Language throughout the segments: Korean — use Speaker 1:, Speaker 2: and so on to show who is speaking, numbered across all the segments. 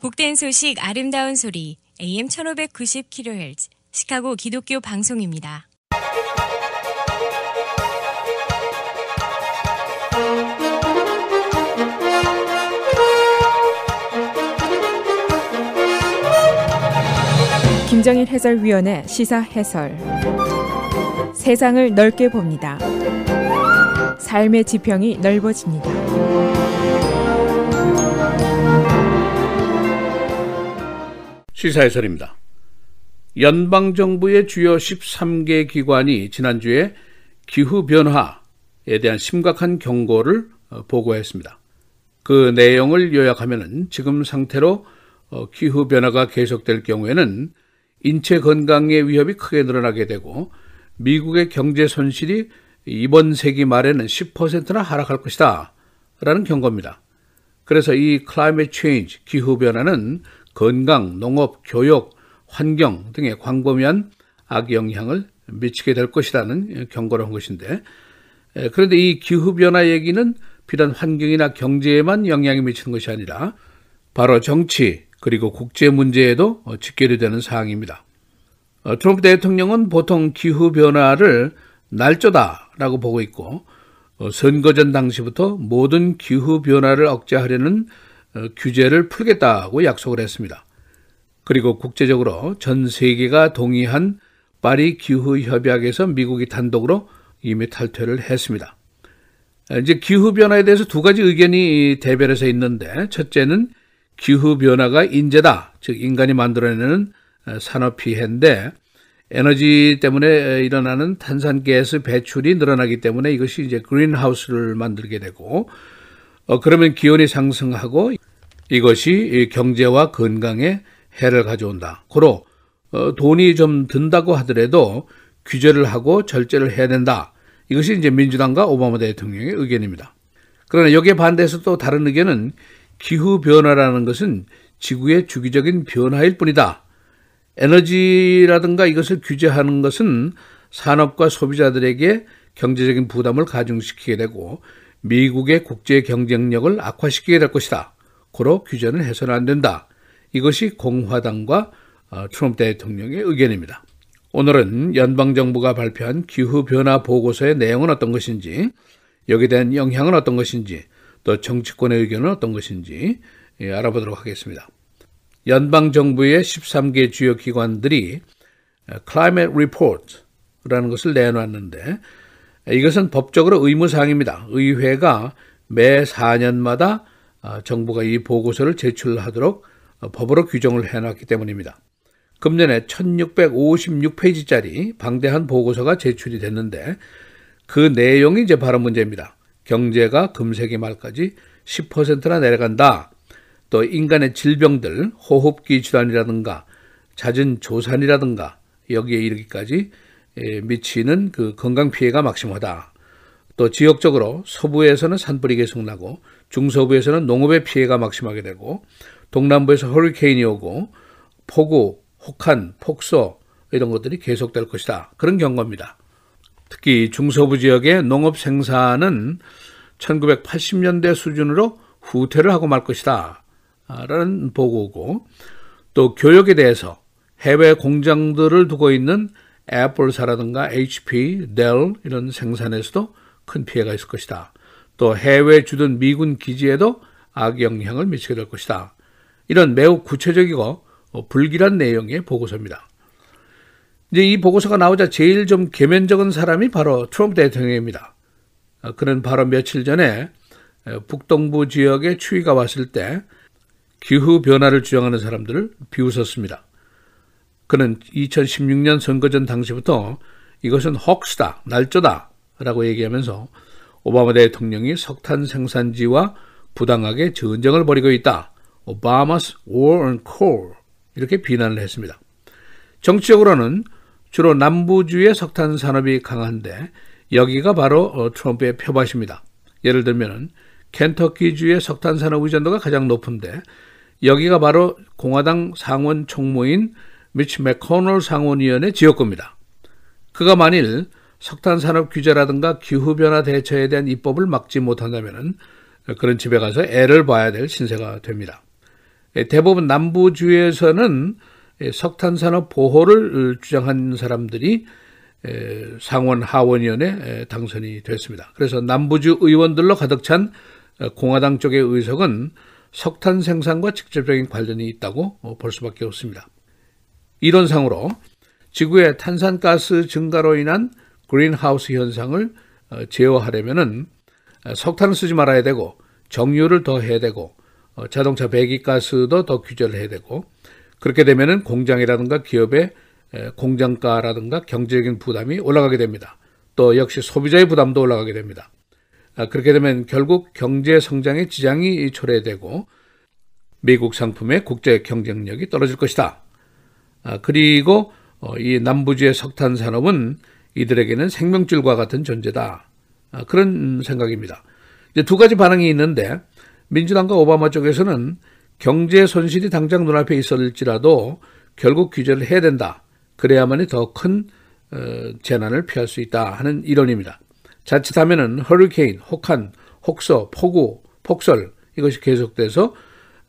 Speaker 1: 복된 소식 아름다운 소리 AM 1590kHz 시카고 기독교 방송입니다.
Speaker 2: 김정일 해설위원의 시사 해설. 세상을 넓게 봅니다. 삶의 지평이 넓어집니다.
Speaker 3: 시사해설입니다. 연방정부의 주요 13개 기관이 지난주에 기후변화에 대한 심각한 경고를 보고했습니다. 그 내용을 요약하면 지금 상태로 기후변화가 계속될 경우에는 인체 건강의 위협이 크게 늘어나게 되고 미국의 경제 손실이 이번 세기 말에는 10%나 하락할 것이다 라는 경고입니다. 그래서 이 climate change, 기후변화는 건강, 농업, 교육, 환경 등의 광범위한 악영향을 미치게 될 것이라는 경고를 한 것인데, 그런데 이 기후변화 얘기는 비단 환경이나 경제에만 영향이 미치는 것이 아니라 바로 정치 그리고 국제 문제에도 직결이 되는 사항입니다. 트럼프 대통령은 보통 기후변화를 날조다라고 보고 있고, 선거전 당시부터 모든 기후변화를 억제하려는 규제를 풀겠다고 약속을 했습니다. 그리고 국제적으로 전 세계가 동의한 파리 기후협약에서 미국이 단독으로 이미 탈퇴를 했습니다. 이제 기후변화에 대해서 두 가지 의견이 대별해서 있는데, 첫째는 기후변화가 인재다, 즉 인간이 만들어내는 산업피해인데 에너지 때문에 일어나는 탄산가스 배출이 늘어나기 때문에 이것이 이제 그린하우스를 만들게 되고, 그러면 기온이 상승하고 이것이 경제와 건강에 해를 가져온다. 고로 돈이 좀 든다고 하더라도 규제를 하고 절제를 해야 된다. 이것이 이제 민주당과 오바마 대통령의 의견입니다. 그러나 여기에 반대해서 또 다른 의견은 기후변화라는 것은 지구의 주기적인 변화일 뿐이다. 에너지라든가 이것을 규제하는 것은 산업과 소비자들에게 경제적인 부담을 가중시키게 되고 미국의 국제 경쟁력을 악화시키게 될 것이다. 고로 규제는 해서는 안 된다. 이것이 공화당과 트럼프 대통령의 의견입니다. 오늘은 연방정부가 발표한 기후변화 보고서의 내용은 어떤 것인지, 여기에 대한 영향은 어떤 것인지, 또 정치권의 의견은 어떤 것인지 알아보도록 하겠습니다. 연방정부의 13개 주요 기관들이 Climate Report라는 것을 내놓았는데, 이것은 법적으로 의무사항입니다. 의회가 매 4년마다 정부가 이 보고서를 제출하도록 법으로 규정을 해놨기 때문입니다. 금년에 1656페이지짜리 방대한 보고서가 제출이 됐는데, 그 내용이 이제 바로 문제입니다. 경제가 금세기 말까지 10%나 내려간다. 또 인간의 질병들, 호흡기 질환이라든가 잦은 조산이라든가 여기에 이르기까지 미치는 그 건강 피해가 막심하다. 또 지역적으로 서부에서는 산불이 계속 나고 중서부에서는 농업의 피해가 막심하게 되고 동남부에서 허리케인이 오고 폭우, 혹한, 폭소 이런 것들이 계속될 것이다. 그런 경고입니다. 특히 중서부 지역의 농업 생산은 1980년대 수준으로 후퇴를 하고 말 것이다 라는 보고고, 또 교육에 대해서 해외 공장들을 두고 있는 애플사라든가 HP, 델 이런 생산에서도 큰 피해가 있을 것이다. 또 해외 주둔 미군 기지에도 악영향을 미치게 될 것이다. 이런 매우 구체적이고 불길한 내용의 보고서입니다. 이제 이 보고서가 나오자 제일 좀 계면적인 사람이 바로 트럼프 대통령입니다. 그는 바로 며칠 전에 북동부 지역에 추위가 왔을 때 기후변화를 주장하는 사람들을 비웃었습니다. 그는 2016년 선거전 당시부터 이것은 헉스다, 날조다 라고 얘기하면서 오바마 대통령이 석탄 생산지와 부당하게 전쟁을 벌이고 있다. Obama's War on Coal 이렇게 비난을 했습니다. 정치적으로는 주로 남부주의 석탄 산업이 강한데 여기가 바로 트럼프의 표밭입니다. 예를 들면 켄터키주의 석탄 산업 의존도가 가장 높은데 여기가 바로 공화당 상원 총무인 미치 맥코널 상원의원의 지역구입니다. 그가 만일 석탄 산업 규제라든가 기후변화 대처에 대한 입법을 막지 못한다면 그런 집에 가서 애를 봐야 될 신세가 됩니다. 대부분 남부주에서는 석탄산업 보호를 주장한 사람들이 상원 하원위원회 당선이 됐습니다. 그래서 남부주 의원들로 가득 찬 공화당 쪽의 의석은 석탄 생산과 직접적인 관련이 있다고 볼 수밖에 없습니다. 이론상으로 지구의 탄산가스 증가로 인한 그린하우스 현상을 제어하려면은 석탄을 쓰지 말아야 되고 정유를 더 해야 되고 자동차 배기가스도 더 규제를 해야 되고 그렇게 되면은 공장이라든가 기업의 공장가라든가 경제적인 부담이 올라가게 됩니다. 또 역시 소비자의 부담도 올라가게 됩니다. 그렇게 되면 결국 경제 성장에 지장이 초래되고 미국 상품의 국제 경쟁력이 떨어질 것이다. 그리고 이 남부주의 석탄 산업은 이들에게는 생명줄과 같은 존재다. 그런 생각입니다. 이제 두 가지 반응이 있는데 민주당과 오바마 쪽에서는 경제 손실이 당장 눈앞에 있을지라도 결국 규제를 해야 된다. 그래야만이 더 큰 재난을 피할 수 있다 하는 이론입니다. 자칫하면은 허리케인, 혹한, 혹서, 폭우, 폭설 이것이 계속돼서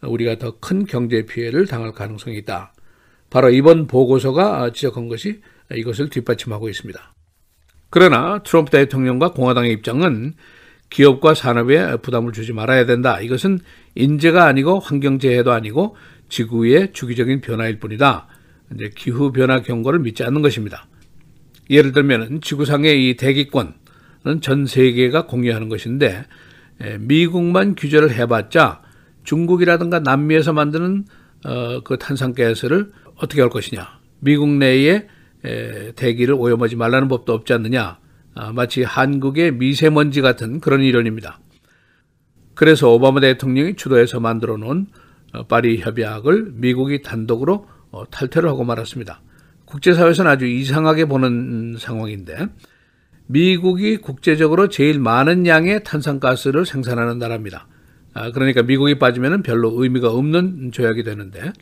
Speaker 3: 우리가 더 큰 경제 피해를 당할 가능성이 있다. 바로 이번 보고서가 지적한 것이 이것을 뒷받침하고 있습니다. 그러나 트럼프 대통령과 공화당의 입장은 기업과 산업에 부담을 주지 말아야 된다. 이것은 인재가 아니고 환경재해도 아니고 지구의 주기적인 변화일 뿐이다. 이제 기후변화 경고를 믿지 않는 것입니다. 예를 들면 지구상의 이 대기권은 전 세계가 공유하는 것인데 미국만 규제를 해봤자 중국이라든가 남미에서 만드는 그 탄산가스를 어떻게 할 것이냐. 미국 내에 대기를 오염하지 말라는 법도 없지 않느냐. 마치 한국의 미세먼지 같은 그런 이론입니다. 그래서 오바마 대통령이 주도해서 만들어 놓은 파리 협약을 미국이 단독으로 탈퇴를 하고 말았습니다. 국제사회에서는 아주 이상하게 보는 상황인데 미국이 국제적으로 제일 많은 양의 탄산가스를 생산하는 나라입니다. 그러니까 미국이 빠지면 별로 의미가 없는 조약이 되는데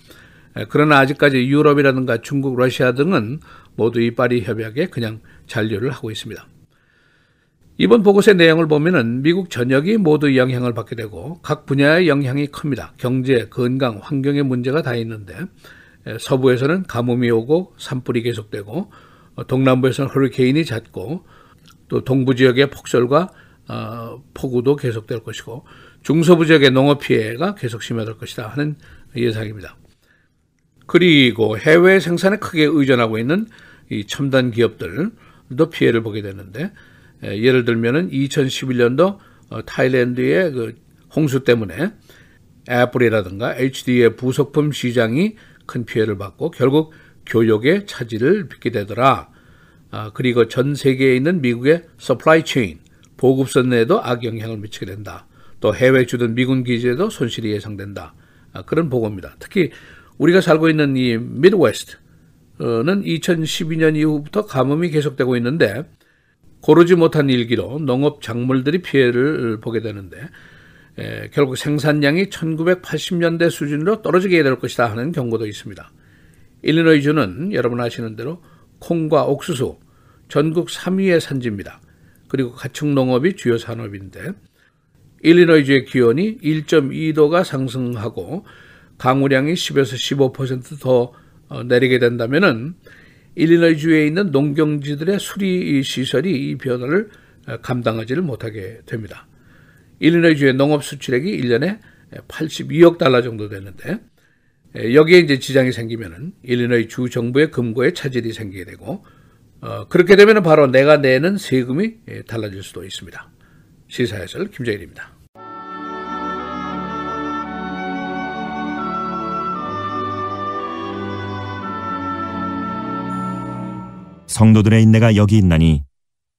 Speaker 3: 그러나 아직까지 유럽이라든가 중국, 러시아 등은 모두 이 파리 협약에 그냥 잔류를 하고 있습니다. 이번 보고서의 내용을 보면은 미국 전역이 모두 영향을 받게 되고 각 분야의 영향이 큽니다. 경제, 건강, 환경의 문제가 다 있는데 서부에서는 가뭄이 오고 산불이 계속되고 동남부에서는 허리케인이 잦고 또 동부 지역의 폭설과 폭우도 계속될 것이고 중서부 지역의 농업 피해가 계속 심화될 것이다 하는 예상입니다. 그리고 해외 생산에 크게 의존하고 있는 이 첨단 기업들도 피해를 보게 되는데 예를 들면은 2011년도 타일랜드의 그 홍수 때문에 애플이라든가 HD의 부속품 시장이 큰 피해를 받고 결국 교역의 차질을 빚게 되더라. 그리고 전 세계에 있는 미국의 서플라이 체인, 보급선에도 악영향을 미치게 된다. 또 해외 주둔 미군 기지에도 손실이 예상된다. 그런 보고입니다. 특히 우리가 살고 있는 이 미드웨스트는 2012년 이후부터 가뭄이 계속되고 있는데 고르지 못한 일기로 농업 작물들이 피해를 보게 되는데 결국 생산량이 1980년대 수준으로 떨어지게 될 것이다 하는 경고도 있습니다. 일리노이주는 여러분 아시는 대로 콩과 옥수수 전국 3위의 산지입니다. 그리고 가축농업이 주요 산업인데 일리노이주의 기온이 1.2도가 상승하고 강우량이 10에서 15% 더 내리게 된다면은 일리노이주에 있는 농경지들의 수리 시설이 이 변화를 감당하지를 못하게 됩니다. 일리노이주의 농업 수출액이 1년에 82억 달러 정도 되는데 여기에 이제 지장이 생기면은 일리노이 주 정부의 금고에 차질이 생기게 되고 그렇게 되면은 바로 내가 내는 세금이 달라질 수도 있습니다. 시사해설 김재일입니다.
Speaker 4: 성도들의 인내가 여기 있나니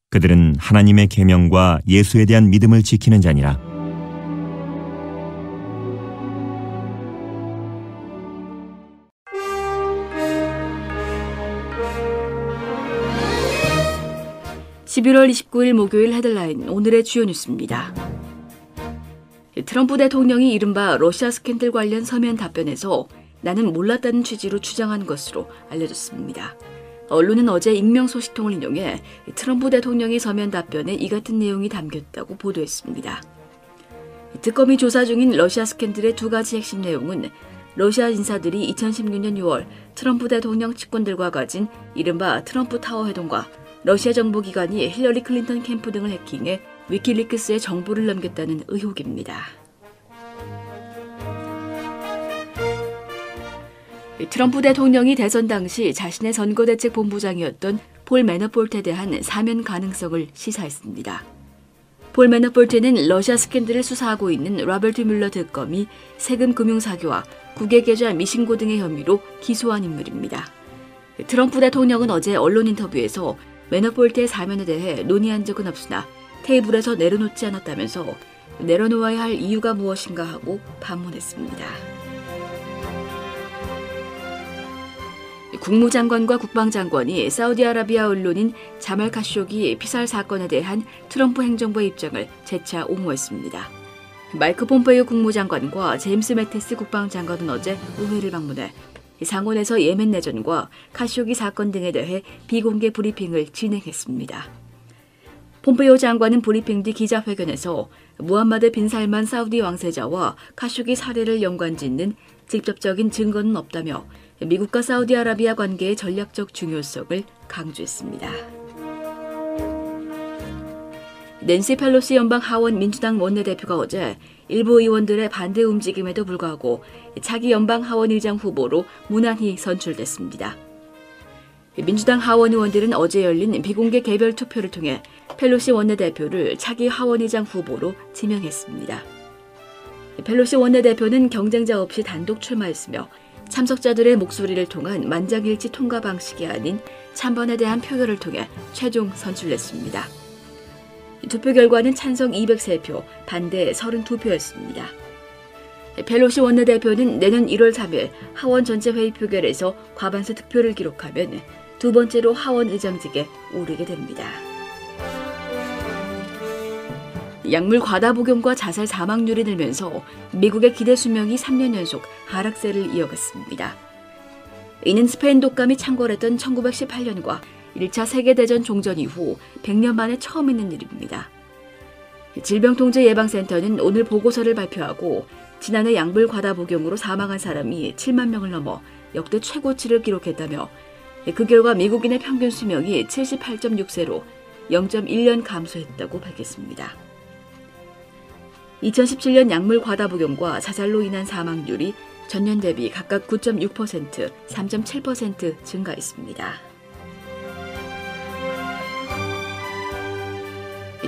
Speaker 4: 그들은 하나님의 계명과 예수에 대한 믿음을 지키는 자니라.
Speaker 5: (11월 29일) 목요일 헤드라인 오늘의 주요 뉴스입니다. 트럼프 대통령이 이른바 러시아 스캔들 관련 서면 답변에서 나는 몰랐다는 취지로 주장한 것으로 알려졌습니다. 언론은 어제 익명 소식통을 인용해 트럼프 대통령의 서면 답변에 이 같은 내용이 담겼다고 보도했습니다. 특검이 조사 중인 러시아 스캔들의 두 가지 핵심 내용은 러시아 인사들이 2016년 6월 트럼프 대통령 측근들과 가진 이른바 트럼프 타워 회동과 러시아 정보기관이 힐러리 클린턴 캠프 등을 해킹해 위키리크스에 정보를 넘겼다는 의혹입니다. 트럼프 대통령이 대선 당시 자신의 선거대책본부장이었던 폴 매너폴트에 대한 사면 가능성을 시사했습니다. 폴 매너폴트는 러시아 스캔들을 수사하고 있는 로버트 뮬러 특검이 세금 금융 사기와 국외계좌 미신고 등의 혐의로 기소한 인물입니다. 트럼프 대통령은 어제 언론 인터뷰에서 매너폴트의 사면에 대해 논의한 적은 없으나 테이블에서 내려놓지 않았다면서 내려놓아야 할 이유가 무엇인가 하고 반문했습니다. 국무장관과 국방장관이 사우디아라비아 언론인 자말 카쇼기 피살 사건에 대한 트럼프 행정부의 입장을 재차 옹호했습니다. 마이크 폼페이오 국무장관과 제임스 매티스 국방장관은 어제 의회를 방문해 상원에서 예멘 내전과 카쇼기 사건 등에 대해 비공개 브리핑을 진행했습니다. 폼페이오 장관은 브리핑 뒤 기자회견에서 무함마드 빈 살만 사우디 왕세자와 카쇼기 살해를 연관짓는 직접적인 증거는 없다며 미국과 사우디아라비아 관계의 전략적 중요성을 강조했습니다. 낸시 펠로시 연방 하원 민주당 원내대표가 어제 일부 의원들의 반대 움직임에도 불구하고 차기 연방 하원 의장 후보로 무난히 선출됐습니다. 민주당 하원 의원들은 어제 열린 비공개 개별 투표를 통해 펠로시 원내대표를 차기 하원 의장 후보로 지명했습니다. 펠로시 원내대표는 경쟁자 없이 단독 출마했으며 참석자들의 목소리를 통한 만장일치 통과 방식이 아닌 찬반에 대한 표결을 통해 최종 선출됐습니다. 투표 결과는 찬성 203표, 반대 32표였습니다. 펠로시 원내대표는 내년 1월 3일 하원 전체 회의 표결에서 과반수 득표를 기록하면 두 번째로 하원 의장직에 오르게 됩니다. 약물 과다 복용과 자살 사망률이 늘면서 미국의 기대 수명이 3년 연속 하락세를 이어갔습니다. 이는 스페인 독감이 창궐했던 1918년과 1차 세계대전 종전 이후 100년 만에 처음 있는 일입니다. 질병통제예방센터는 오늘 보고서를 발표하고 지난해 약물 과다 복용으로 사망한 사람이 7만 명을 넘어 역대 최고치를 기록했다며 그 결과 미국인의 평균 수명이 78.6세로 0.1년 감소했다고 밝혔습니다. 2017년 약물 과다 복용과 자살로 인한 사망률이 전년 대비 각각 9.6%, 3.7% 증가했습니다.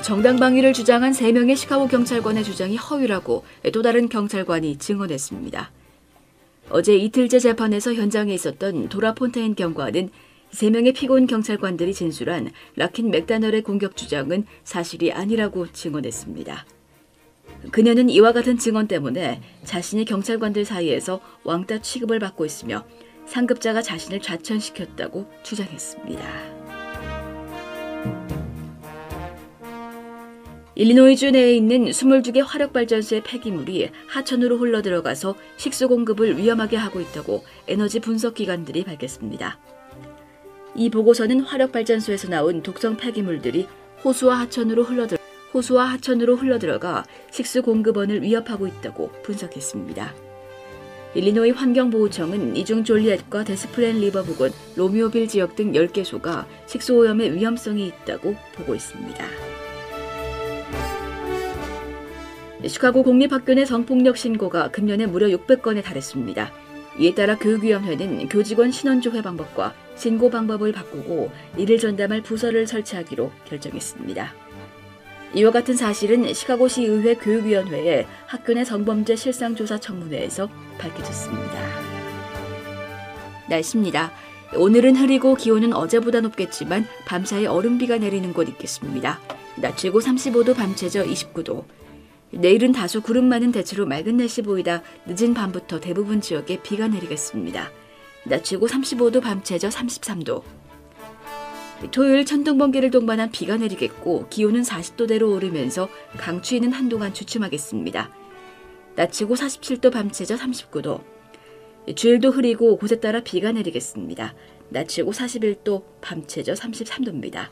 Speaker 5: 정당 방위를 주장한 3명의 시카고 경찰관의 주장이 허위라고 또 다른 경찰관이 증언했습니다. 어제 이틀째 재판에서 현장에 있었던 도라 폰테인 경관은 3명의 피고인 경찰관들이 진술한 라킨 맥다널의 공격 주장은 사실이 아니라고 증언했습니다. 그녀는 이와 같은 증언 때문에 자신이 경찰관들 사이에서 왕따 취급을 받고 있으며 상급자가 자신을 좌천시켰다고 주장했습니다. 일리노이주 내에 있는 22개 화력발전소의 폐기물이 하천으로 흘러들어가서 식수 공급을 위험하게 하고 있다고 에너지 분석 기관들이 밝혔습니다. 이 보고서는 화력발전소에서 나온 독성 폐기물들이 호수와 하천으로 흘러들어가 식수 공급원을 위협하고 있다고 분석했습니다. 일리노이 환경보호청은 이중 졸리엣과 데스플랜 리버 부근, 로미오빌 지역 등 10개소가 식수오염의 위험성이 있다고 보고 있습니다. 시카고 공립학교 내 성폭력 신고가 금년에 무려 600건에 달했습니다. 이에 따라 교육위원회는 교직원 신원조회 방법과 신고 방법을 바꾸고 이를 전담할 부서를 설치하기로 결정했습니다. 이와 같은 사실은 시카고시 의회 교육위원회의 학교 내 성범죄 실상조사 청문회에서 밝혀졌습니다. 날씨입니다. 오늘은 흐리고 기온은 어제보다 높겠지만 밤사이 얼음비가 내리는 곳 있겠습니다. 낮 최고 35도, 밤 최저 29도. 내일은 다소 구름 많은 대체로 맑은 날씨 보이다 늦은 밤부터 대부분 지역에 비가 내리겠습니다. 낮 최고 35도, 밤 최저 33도. 토요일 천둥번개를 동반한 비가 내리겠고 기온은 40도대로 오르면서 강추위는 한동안 주춤하겠습니다. 낮 최고 47도, 밤 최저 39도. 주일도 흐리고 곳에 따라 비가 내리겠습니다. 낮 최고 41도, 밤 최저 33도입니다.